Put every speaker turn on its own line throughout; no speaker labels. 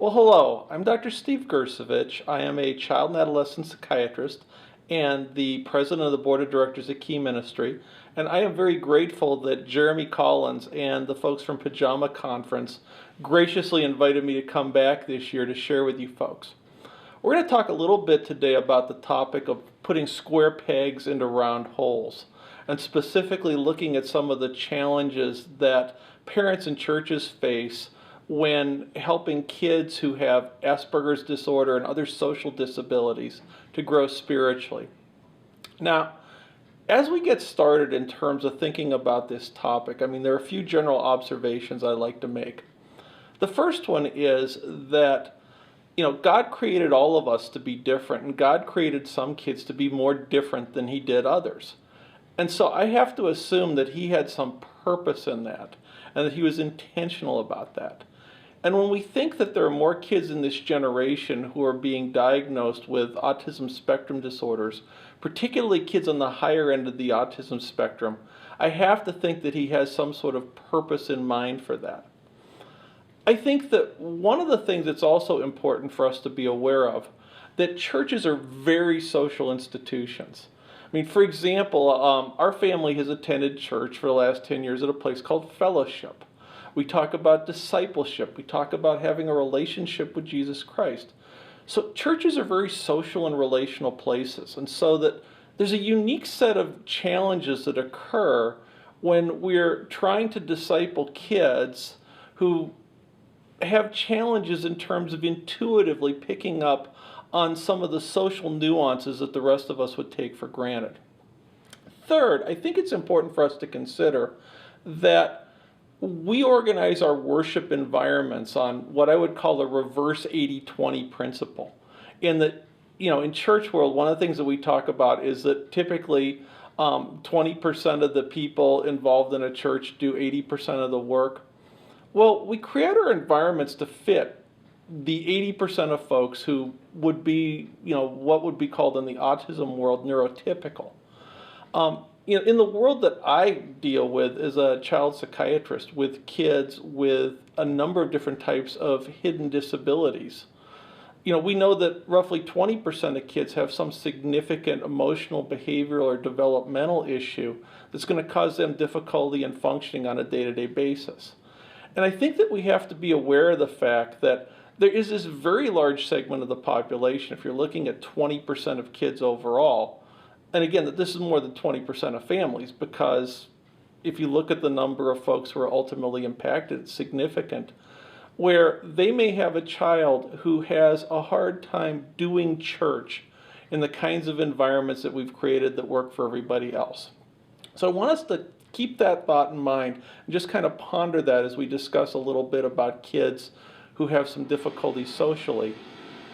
Well, hello. I'm Dr. Steve Grcevich. I am a child and adolescent psychiatrist and the president of the board of directors at Key Ministry. And I am very grateful that Jeremy Collins and the folks from Pajama Conference graciously invited me to come back this year to share with you folks. We're going to talk a little bit today about the topic of putting square pegs into round holes, and specifically looking at some of the challenges that parents and churches face when helping kids who have Asperger's disorder and other social disabilities to grow spiritually. Now, as we get started in terms of thinking about this topic, there are a few general observations I'd like to make. The first one is that God created all of us to be different, and God created some kids to be more different than He did others. And so I have to assume that He had some purpose in that, and that He was intentional about that. And when we think that there are more kids in this generation who are being diagnosed with autism spectrum disorders, particularly kids on the higher end of the autism spectrum, I have to think that He has some sort of purpose in mind for that. I think that one of the things that's also important for us to be aware of, that churches are very social institutions. For example, our family has attended church for the last 10 years at a place called Fellowship. We talk about discipleship. We talk about having a relationship with Jesus Christ. So churches are very social and relational places. And so that there's a unique set of challenges that occur when we're trying to disciple kids who have challenges in terms of intuitively picking up on some of the social nuances that the rest of us would take for granted. Third, I think it's important for us to consider that we organize our worship environments on what I would call the reverse 80-20 principle. In that, in church world, one of the things that we talk about is that typically 20% of the people involved in a church do 80% of the work. Well, we create our environments to fit the 80% of folks who would be, what would be called in the autism world neurotypical. In the world that I deal with as a child psychiatrist with kids with a number of different types of hidden disabilities, we know that roughly 20% of kids have some significant emotional, behavioral, or developmental issue that's going to cause them difficulty in functioning on a day-to-day basis. And I think that we have to be aware of the fact that there is this very large segment of the population, if you're looking at 20% of kids overall, and again, that this is more than 20% of families, because if you look at the number of folks who are ultimately impacted, it's significant, where they may have a child who has a hard time doing church in the kinds of environments that we've created that work for everybody else. So I want us to keep that thought in mind and just kind of ponder that as we discuss a little bit about kids who have some difficulty socially.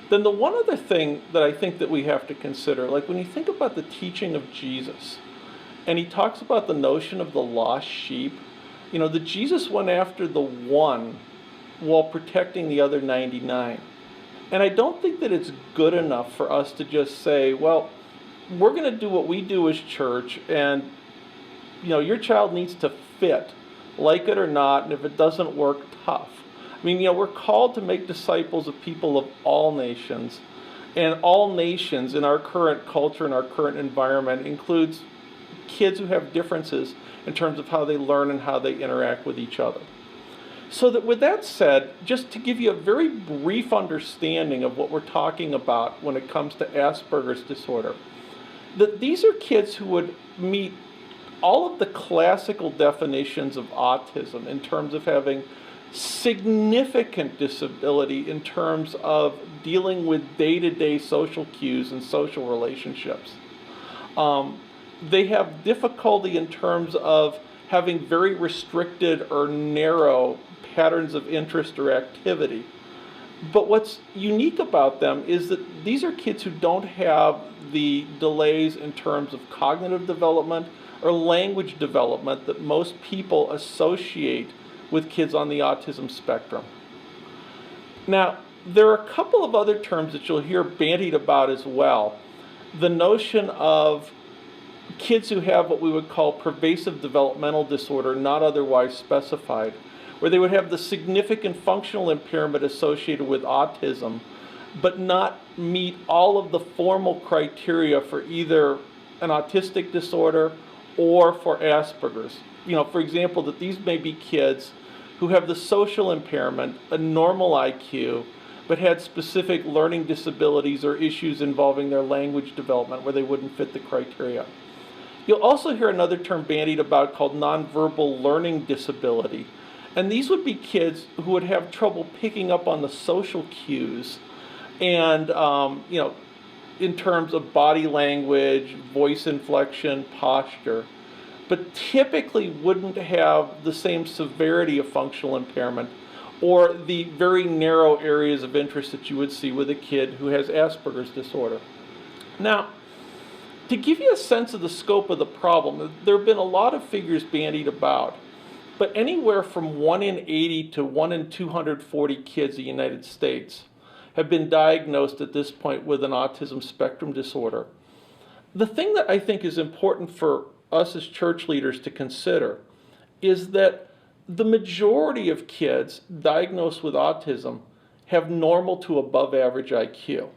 Then the one other thing that I think that we have to consider, like when you think about the teaching of Jesus, and He talks about the notion of the lost sheep, that Jesus went after the one while protecting the other 99. And I don't think that it's good enough for us to just say, well, we're going to do what we do as church, and your child needs to fit, like it or not, and if it doesn't work, tough. We're called to make disciples of people of all nations, and all nations in our current culture and our current environment includes kids who have differences in terms of how they learn and how they interact with each other. So that with that said, just to give you a very brief understanding of what we're talking about when it comes to Asperger's disorder, that these are kids who would meet all of the classical definitions of autism in terms of having significant disability in terms of dealing with day-to-day social cues and social relationships. They have difficulty in terms of having very restricted or narrow patterns of interest or activity. But what's unique about them is that these are kids who don't have the delays in terms of cognitive development or language development that most people associate with kids on the autism spectrum. Now, there are a couple of other terms that you'll hear bandied about as well. The notion of kids who have what we would call pervasive developmental disorder, not otherwise specified, where they would have the significant functional impairment associated with autism, but not meet all of the formal criteria for either an autistic disorder or for Asperger's. For example, that these may be kids who have the social impairment, a normal IQ, but had specific learning disabilities or issues involving their language development where they wouldn't fit the criteria. You'll also hear another term bandied about called nonverbal learning disability. And these would be kids who would have trouble picking up on the social cues and, in terms of body language, voice inflection, posture, but typically wouldn't have the same severity of functional impairment or the very narrow areas of interest that you would see with a kid who has Asperger's disorder. Now, to give you a sense of the scope of the problem, there have been a lot of figures bandied about, but anywhere from 1 in 80 to 1 in 240 kids in the United States have been diagnosed at this point with an autism spectrum disorder. The thing that I think is important for us as church leaders to consider is that the majority of kids diagnosed with autism have normal to above average IQ.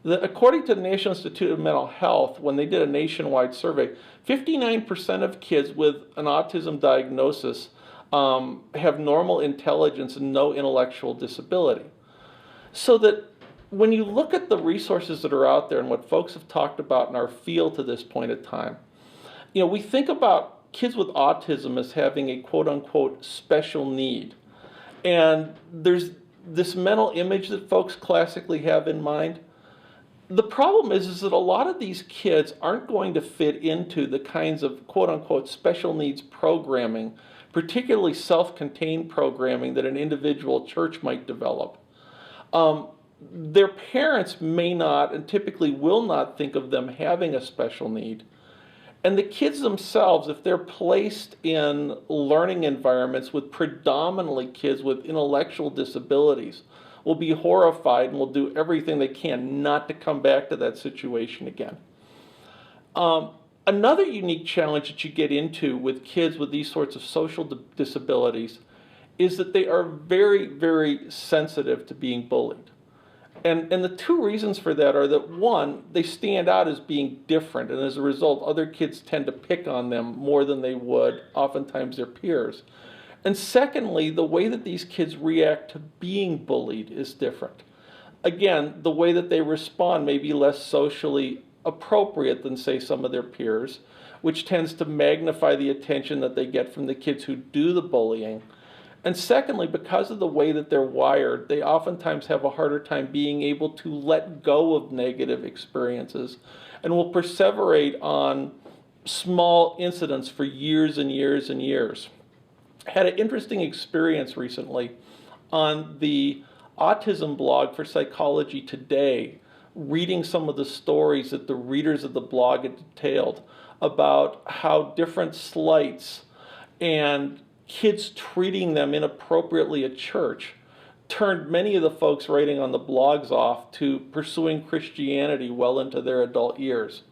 According to the National Institute of Mental Health, when they did a nationwide survey, 59% of kids with an autism diagnosis have normal intelligence and no intellectual disability. So that when you look at the resources that are out there and what folks have talked about in our field to this point in time, we think about kids with autism as having a quote-unquote special need. And there's this mental image that folks classically have in mind. The problem is that a lot of these kids aren't going to fit into the kinds of quote-unquote special needs programming, particularly self-contained programming that an individual church might develop. Their parents may not and typically will not think of them having a special need. And the kids themselves, if they're placed in learning environments with predominantly kids with intellectual disabilities, will be horrified and will do everything they can not to come back to that situation again. Another unique challenge that you get into with kids with these sorts of social disabilities is that they are very, very sensitive to being bullied. And the two reasons for that are that, one, they stand out as being different, and as a result, other kids tend to pick on them more than they would oftentimes their peers. And secondly, the way that these kids react to being bullied is different. Again, the way that they respond may be less socially appropriate than, say, some of their peers, which tends to magnify the attention that they get from the kids who do the bullying. And secondly, because of the way that they're wired, they oftentimes have a harder time being able to let go of negative experiences and will perseverate on small incidents for years and years and years. I had an interesting experience recently on the autism blog for Psychology Today, reading some of the stories that the readers of the blog had detailed about how different slights and kids treating them inappropriately at church turned many of the folks writing on the blogs off to pursuing Christianity well into their adult years.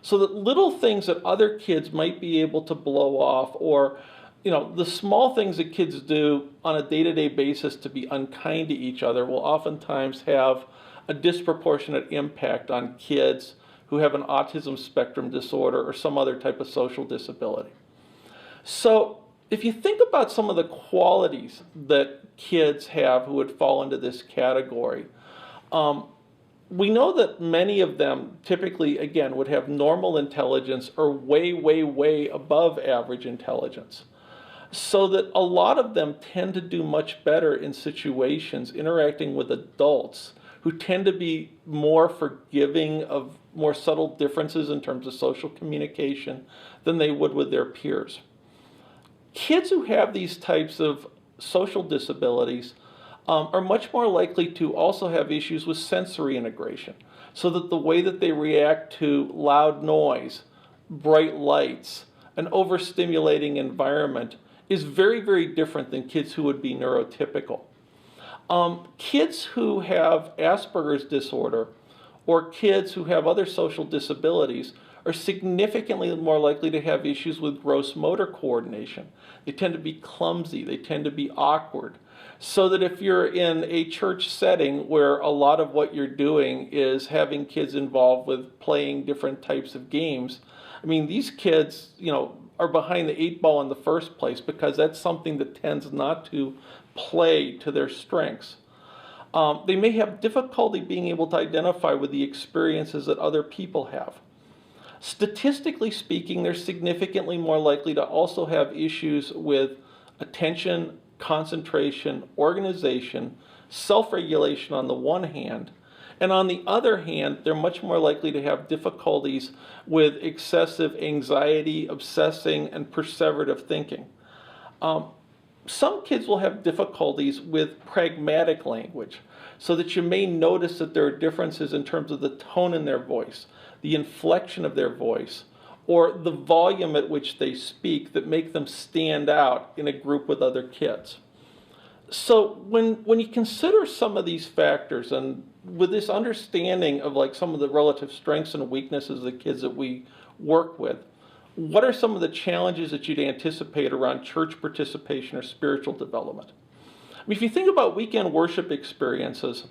So that little things that other kids might be able to blow off, or the small things that kids do on a day-to-day basis to be unkind to each other will oftentimes have a disproportionate impact on kids who have an autism spectrum disorder or some other type of social disability. So if you think about some of the qualities that kids have who would fall into this category, we know that many of them typically, again, would have normal intelligence or way, way, way above average intelligence. So that a lot of them tend to do much better in situations interacting with adults who tend to be more forgiving of more subtle differences in terms of social communication than they would with their peers. Kids who have these types of social disabilities are much more likely to also have issues with sensory integration, so that the way that they react to loud noise, bright lights, an overstimulating environment is very, very different than kids who would be neurotypical. Kids who have Asperger's disorder or kids who have other social disabilities are significantly more likely to have issues with gross motor coordination. They tend to be clumsy, they tend to be awkward. So that if you're in a church setting where a lot of what you're doing is having kids involved with playing different types of games, I mean, these kids, are behind the 8 ball in the first place because that's something that tends not to play to their strengths. They may have difficulty being able to identify with the experiences that other people have. Statistically speaking, they're significantly more likely to also have issues with attention, concentration, organization, self-regulation on the one hand, and on the other hand, they're much more likely to have difficulties with excessive anxiety, obsessing, and perseverative thinking. Some kids will have difficulties with pragmatic language, so that you may notice that there are differences in terms of the tone in their voice, the inflection of their voice, or the volume at which they speak that make them stand out in a group with other kids. So when you consider some of these factors, and with this understanding of like some of the relative strengths and weaknesses of the kids that we work with, what are some of the challenges that you'd anticipate around church participation or spiritual development? I mean, if you think about weekend worship experiences,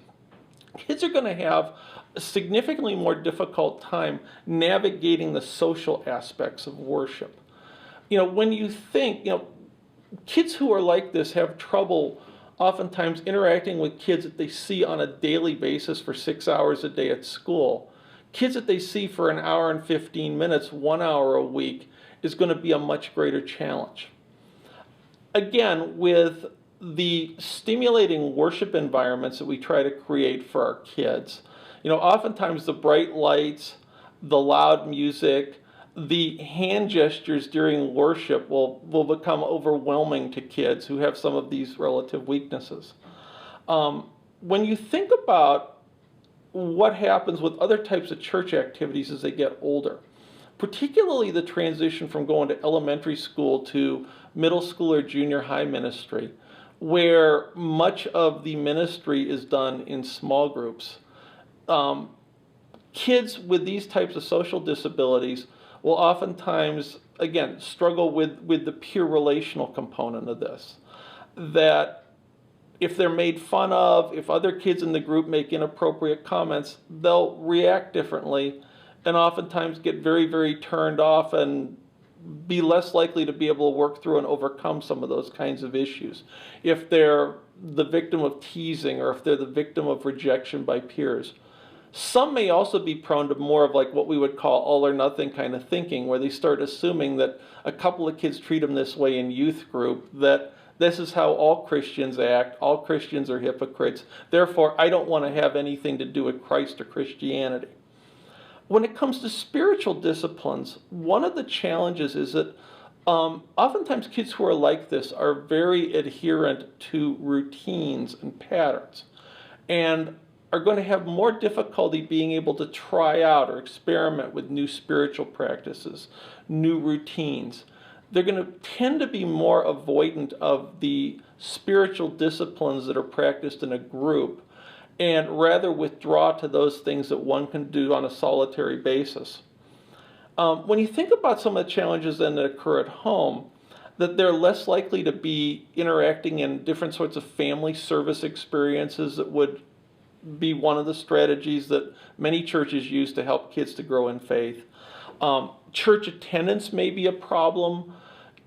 kids are going to have a significantly more difficult time navigating the social aspects of worship. When you think, kids who are like this have trouble oftentimes interacting with kids that they see on a daily basis for 6 hours a day at school. Kids that they see for an hour and 15 minutes, 1 hour a week, is going to be a much greater challenge. Again, with the stimulating worship environments that we try to create for our kids, oftentimes the bright lights, the loud music, the hand gestures during worship will become overwhelming to kids who have some of these relative weaknesses. When you think about what happens with other types of church activities as they get older, particularly the transition from going to elementary school to middle school or junior high ministry, where much of the ministry is done in small groups, kids with these types of social disabilities will oftentimes, again, struggle with the pure relational component of this. That if they're made fun of, if other kids in the group make inappropriate comments, they'll react differently and oftentimes get very, very turned off and be less likely to be able to work through and overcome some of those kinds of issues. If they're the victim of teasing or if they're the victim of rejection by peers. Some may also be prone to more of like what we would call all or nothing kind of thinking, where they start assuming that a couple of kids treat them this way in youth group, that this is how all Christians act, all Christians are hypocrites, therefore I don't want to have anything to do with Christ or Christianity. When it comes to spiritual disciplines, one of the challenges is that oftentimes kids who are like this are very adherent to routines and patterns, and are going to have more difficulty being able to try out or experiment with new spiritual practices, new routines. They're going to tend to be more avoidant of the spiritual disciplines that are practiced in a group, and rather withdraw to those things that one can do on a solitary basis. When you think about some of the challenges then that occur at home, that they're less likely to be interacting in different sorts of family service experiences that would be one of the strategies that many churches use to help kids to grow in faith. Church attendance may be a problem.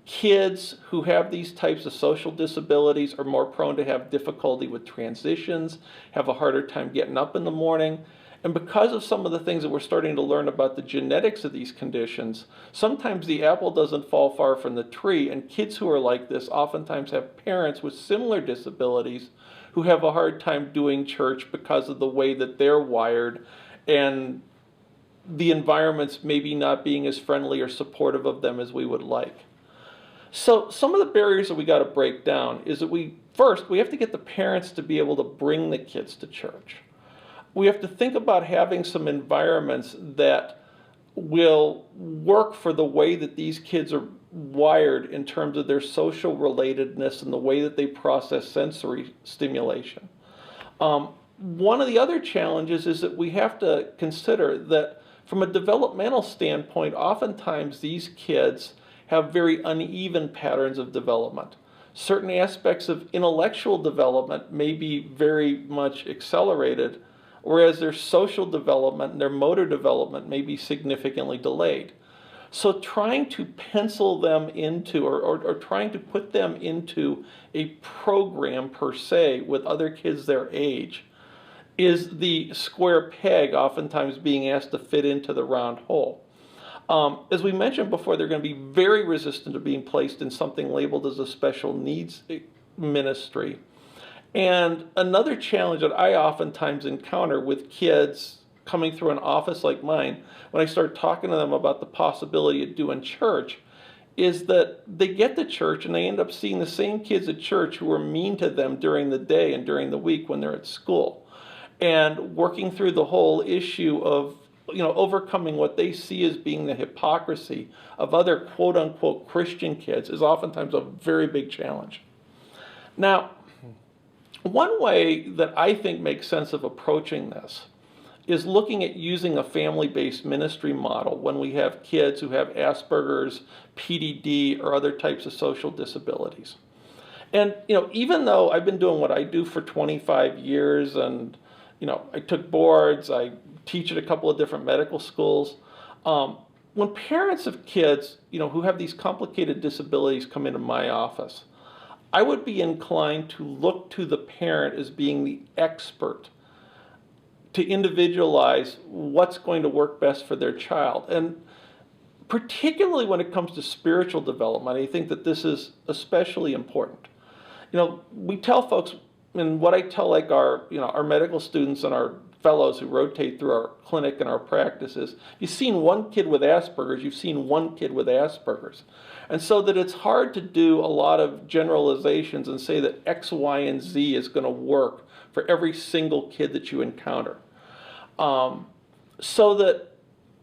Kids who have these types of social disabilities are more prone to have difficulty with transitions, have a harder time getting up in the morning. And because of some of the things that we're starting to learn about the genetics of these conditions, sometimes the apple doesn't fall far from the tree, and kids who are like this oftentimes have parents with similar disabilities who have a hard time doing church because of the way that they're wired and the environments maybe not being as friendly or supportive of them as we would like. So some of the barriers that we got to break down is that we have to get the parents to be able to bring the kids to church. We have to think about having some environments that will work for the way that these kids are wired in terms of their social relatedness and the way that they process sensory stimulation. One of the other challenges is that we have to consider that From a developmental standpoint, oftentimes these kids have very uneven patterns of development. Certain aspects of intellectual development may be very much accelerated, whereas their social development and their motor development may be significantly delayed. So trying to pencil them into or trying to put them into a program per se with other kids their age is the square peg oftentimes being asked to fit into the round hole. As we mentioned before, they're going to be very resistant to being placed in something labeled as a special needs ministry. And another challenge that I oftentimes encounter with kids coming through an office like mine, when I start talking to them about the possibility of doing church, is that they get to church and they end up seeing the same kids at church who are mean to them during the day and during the week when they're at school. And working through the whole issue of overcoming what they see as being the hypocrisy of other quote-unquote Christian kids is oftentimes a very big challenge. Now, one way that I think makes sense of approaching this is looking at using a family-based ministry model when we have kids who have Asperger's, PDD, or other types of social disabilities. And even though I've been doing what I do for 25 years and I took boards, I teach at a couple of different medical schools. When parents of kids, who have these complicated disabilities come into my office, I would be inclined to look to the parent as being the expert to individualize what's going to work best for their child. And particularly when it comes to spiritual development, I think that this is especially important. We tell folks, and what I tell our medical students and our fellows who rotate through our clinic and our practices, you've seen one kid with Asperger's, you've seen one kid with Asperger's. And so that it's hard to do a lot of generalizations and say that X, Y, and Z is going to work for every single kid that you encounter. So that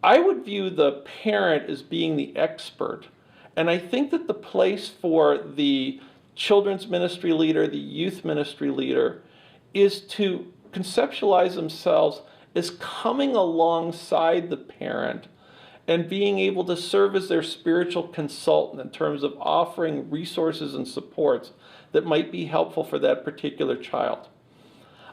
I would view the parent as being the expert. And I think that the place for the children's ministry leader, the youth ministry leader, is to conceptualize themselves as coming alongside the parent and being able to serve as their spiritual consultant in terms of offering resources and supports that might be helpful for that particular child.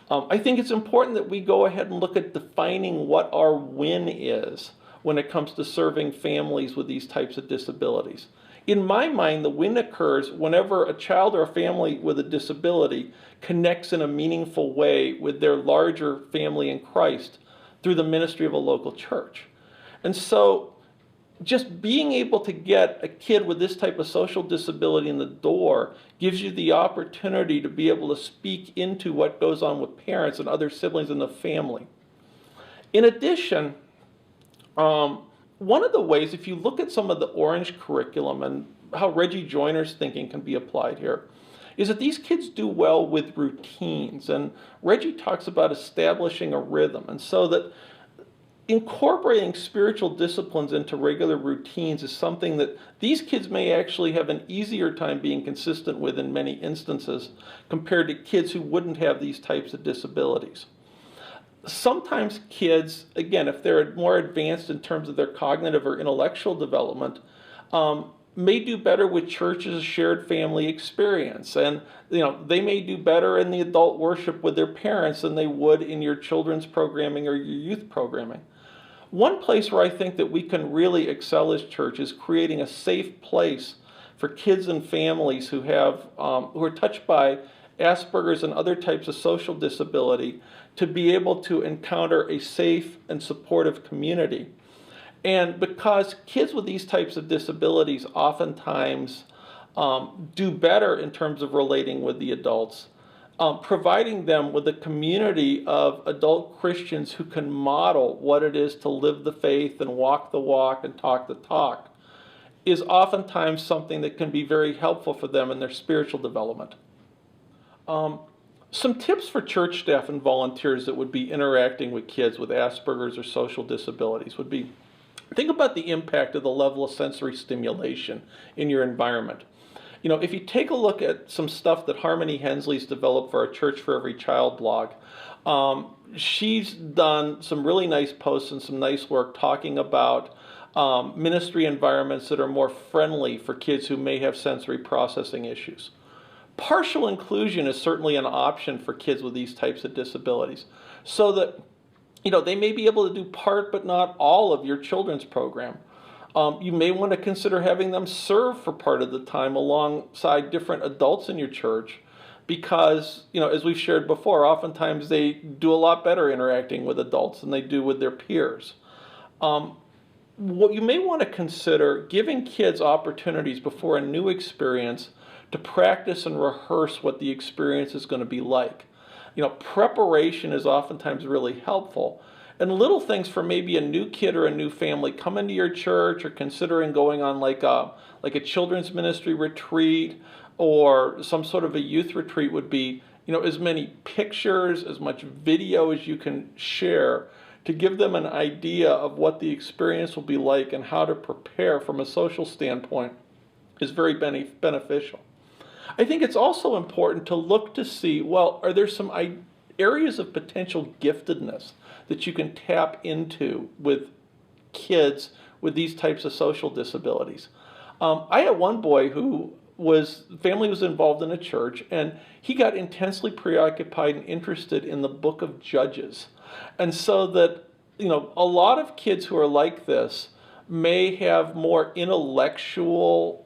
I think it's important that we go ahead and look at defining what our win is when it comes to serving families with these types of disabilities. In my mind, the win occurs whenever a child or a family with a disability connects in a meaningful way with their larger family in Christ through the ministry of a local church. And so just being able to get a kid with this type of social disability in the door gives you the opportunity to be able to speak into what goes on with parents and other siblings in the family. In addition, one of the ways, if you look at some of the Orange curriculum and how Reggie Joiner's thinking can be applied here, is that these kids do well with routines. And Reggie talks about establishing a rhythm. And so that incorporating spiritual disciplines into regular routines is something that these kids may actually have an easier time being consistent with in many instances compared to kids who wouldn't have these types of disabilities. Sometimes kids, again, if they're more advanced in terms of their cognitive or intellectual development, may do better with church as a shared family experience. And they may do better in the adult worship with their parents than they would in your children's programming or your youth programming. One place where I think that we can really excel as church is creating a safe place for kids and families who are touched by Asperger's and other types of social disability to be able to encounter a safe and supportive community. And because kids with these types of disabilities oftentimes do better in terms of relating with the adults, providing them with a community of adult Christians who can model what it is to live the faith and walk the walk and talk the talk is oftentimes something that can be very helpful for them in their spiritual development. Some tips for church staff and volunteers that would be interacting with kids with Asperger's or social disabilities would be, think about the impact of the level of sensory stimulation in your environment. If you take a look at some stuff that Harmony Hensley's developed for our Church for Every Child blog, she's done some really nice posts and some nice work talking about ministry environments that are more friendly for kids who may have sensory processing issues. Partial inclusion is certainly an option for kids with these types of disabilities, so that they may be able to do part but not all of your children's program. You may want to consider having them serve for part of the time alongside different adults in your church, because, as we've shared before, oftentimes they do a lot better interacting with adults than they do with their peers. What you may want to consider, giving kids opportunities before a new experience to practice and rehearse what the experience is going to be like. Preparation is oftentimes really helpful. And little things for maybe a new kid or a new family coming to your church or considering going on like a children's ministry retreat or some sort of a youth retreat would be, as many pictures, as much video as you can share to give them an idea of what the experience will be like and how to prepare from a social standpoint is very beneficial. I think it's also important to look to see, well, are there some areas of potential giftedness that you can tap into with kids with these types of social disabilities? I had one boy who family was involved in a church, and he got intensely preoccupied and interested in the book of Judges. And so that, a lot of kids who are like this may have more intellectual,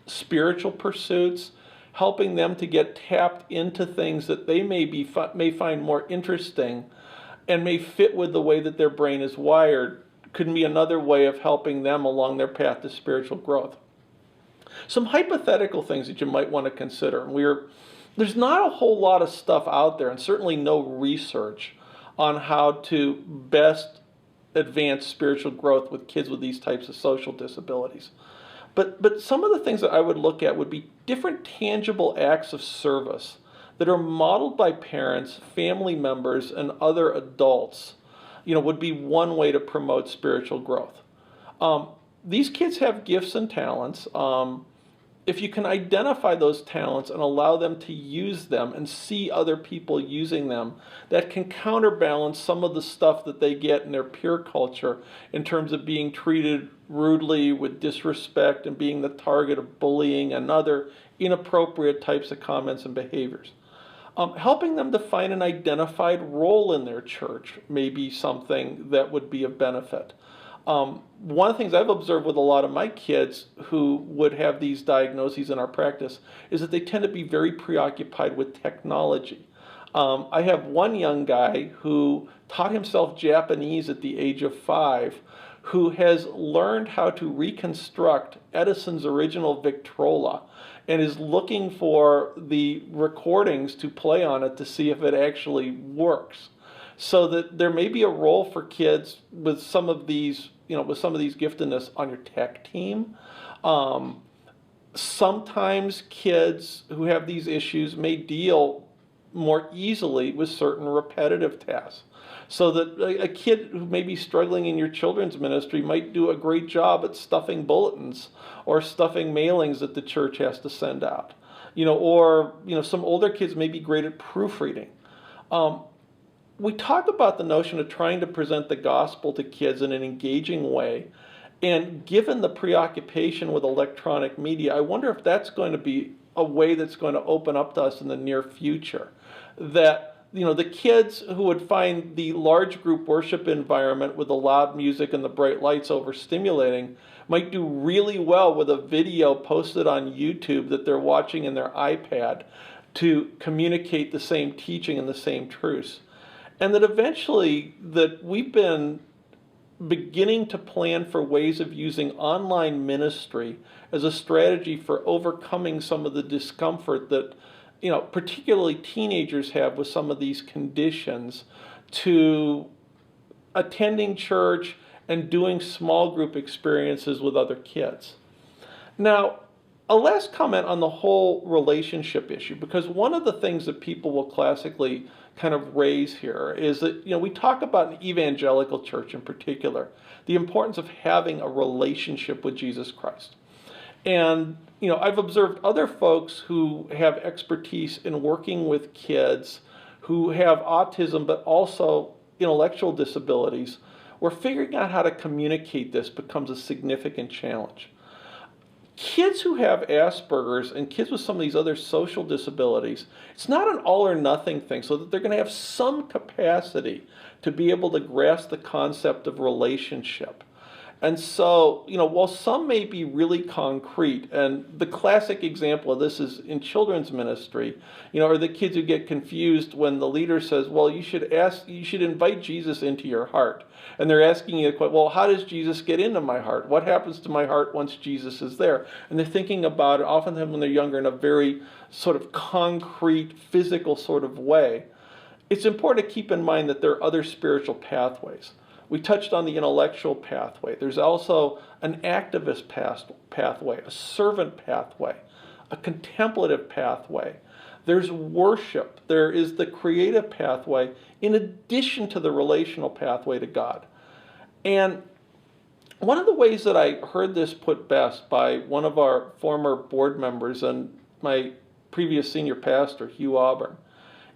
spiritual pursuits, helping them to get tapped into things that they may find more interesting and may fit with the way that their brain is wired, could be another way of helping them along their path to spiritual growth. Some hypothetical things that you might want to consider. There's not a whole lot of stuff out there, and certainly no research on how to best advance spiritual growth with kids with these types of social disabilities. But some of the things that I would look at would be different tangible acts of service that are modeled by parents, family members, and other adults, would be one way to promote spiritual growth. These kids have gifts and talents. If you can identify those talents and allow them to use them and see other people using them, that can counterbalance some of the stuff that they get in their peer culture in terms of being treated rudely, with disrespect, and being the target of bullying and other inappropriate types of comments and behaviors. Helping them to find an identified role in their church may be something that would be of benefit. One of the things I've observed with a lot of my kids who would have these diagnoses in our practice is that they tend to be very preoccupied with technology. I have one young guy who taught himself Japanese at the age of 5, who has learned how to reconstruct Edison's original Victrola and is looking for the recordings to play on it to see if it actually works. So that there may be a role for kids with some of these, giftedness on your tech team. Sometimes kids who have these issues may deal more easily with certain repetitive tasks. So that a kid who may be struggling in your children's ministry might do a great job at stuffing bulletins or stuffing mailings that the church has to send out. Or some older kids may be great at proofreading. We talk about the notion of trying to present the gospel to kids in an engaging way. And given the preoccupation with electronic media, I wonder if that's going to be a way that's going to open up to us in the near future. That, the kids who would find the large group worship environment with the loud music and the bright lights overstimulating might do really well with a video posted on YouTube that they're watching in their iPad to communicate the same teaching and the same truths. And that eventually that we've been beginning to plan for ways of using online ministry as a strategy for overcoming some of the discomfort that, particularly teenagers have with some of these conditions, to attending church and doing small group experiences with other kids. Now, a last comment on the whole relationship issue, because one of the things that people will classically kind of raise here is that, we talk about an evangelical church in particular, the importance of having a relationship with Jesus Christ. And, I've observed other folks who have expertise in working with kids who have autism but also intellectual disabilities, where figuring out how to communicate this becomes a significant challenge. Kids who have Asperger's and kids with some of these other social disabilities, it's not an all or nothing thing, so that they're going to have some capacity to be able to grasp the concept of relationship. And so, while some may be really concrete, and the classic example of this is in children's ministry, are the kids who get confused when the leader says, well, you should invite Jesus into your heart. And they're asking you, well, how does Jesus get into my heart? What happens to my heart once Jesus is there? And they're thinking about it, oftentimes when they're younger, in a very sort of concrete, physical sort of way. It's important to keep in mind that there are other spiritual pathways. We touched on the intellectual pathway. There's also an activist pathway, a servant pathway, a contemplative pathway. There's worship. There is the creative pathway in addition to the relational pathway to God. And one of the ways that I heard this put best by one of our former board members and my previous senior pastor, Hugh Auburn,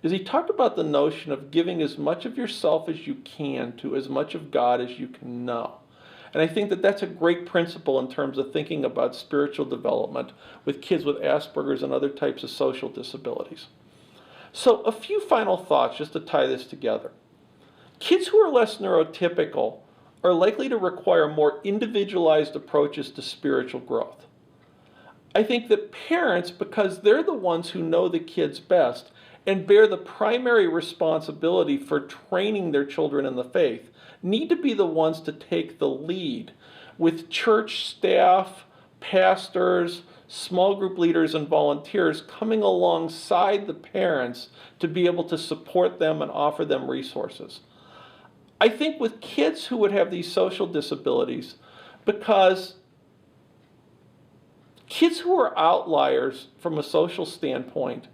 is he talked about the notion of giving as much of yourself as you can to as much of God as you can know. And I think that that's a great principle in terms of thinking about spiritual development with kids with Asperger's and other types of social disabilities. So a few final thoughts just to tie this together. Kids who are less neurotypical are likely to require more individualized approaches to spiritual growth. I think that parents, because they're the ones who know the kids best and bear the primary responsibility for training their children in the faith, need to be the ones to take the lead, with church staff, pastors, small group leaders, and volunteers coming alongside the parents to be able to support them and offer them resources. I think with kids who would have these social disabilities, because kids who are outliers from a social standpoint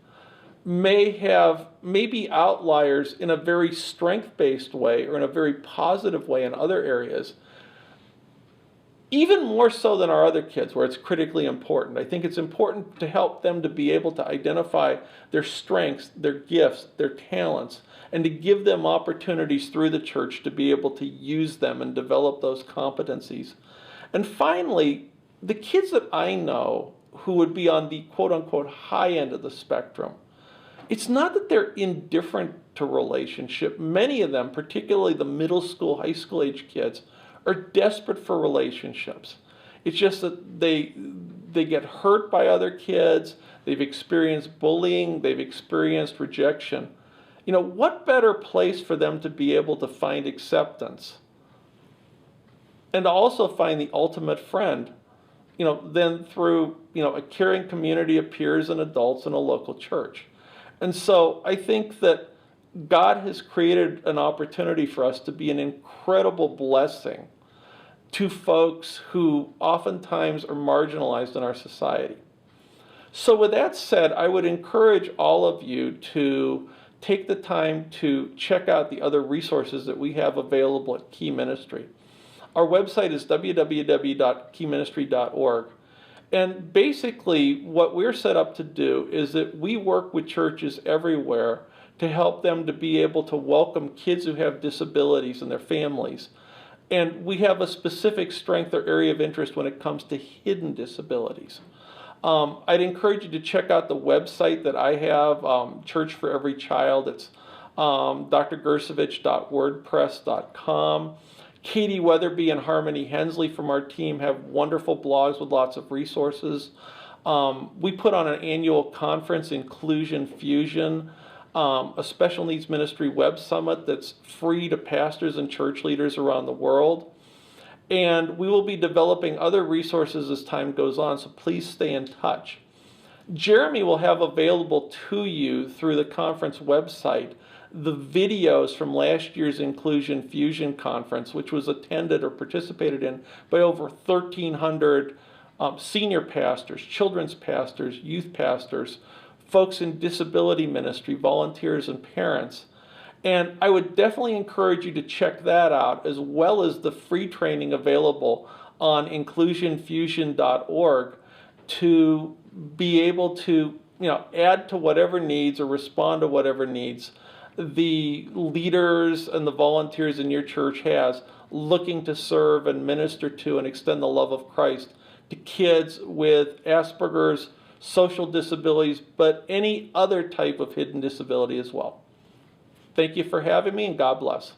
may be outliers in a very strength-based way or in a very positive way in other areas, even more so than our other kids, where it's critically important. I think it's important to help them to be able to identify their strengths, their gifts, their talents, and to give them opportunities through the church to be able to use them and develop those competencies. And finally, the kids that I know who would be on the quote-unquote high end of the spectrum, it's not that they're indifferent to relationship. Many of them, particularly the middle school, high school age kids, are desperate for relationships. It's just that they get hurt by other kids, they've experienced bullying, they've experienced rejection. What better place for them to be able to find acceptance and to also find the ultimate friend, than through, a caring community of peers and adults in a local church. And so I think that God has created an opportunity for us to be an incredible blessing to folks who oftentimes are marginalized in our society. So with that said, I would encourage all of you to take the time to check out the other resources that we have available at Key Ministry. Our website is www.keyministry.org. And basically, what we're set up to do is that we work with churches everywhere to help them to be able to welcome kids who have disabilities and their families. And we have a specific strength or area of interest when it comes to hidden disabilities. I'd encourage you to check out the website that I have, Church for Every Child. It's drgrcevich.wordpress.com. Katie Weatherby and Harmony Hensley from our team have wonderful blogs with lots of resources. We put on an annual conference, Inclusion Fusion, a special needs ministry Websummit that's free to pastors and church leaders around the world. And we will be developing other resources as time goes on, so please stay in touch. Jeremy will have available to you through the conference website the videos from last year's Inclusion Fusion Conference, which was attended or participated in by over 1,300 senior pastors, children's pastors, youth pastors, folks in disability ministry, volunteers, and parents. And I would definitely encourage you to check that out, as well as the free training available on inclusionfusion.org to be able to, add to whatever needs or respond to whatever needs the leaders and the volunteers in your church has, looking to serve and minister to and extend the love of Christ to kids with Asperger's, social disabilities, but any other type of hidden disability as well. Thank you for having me, and God bless.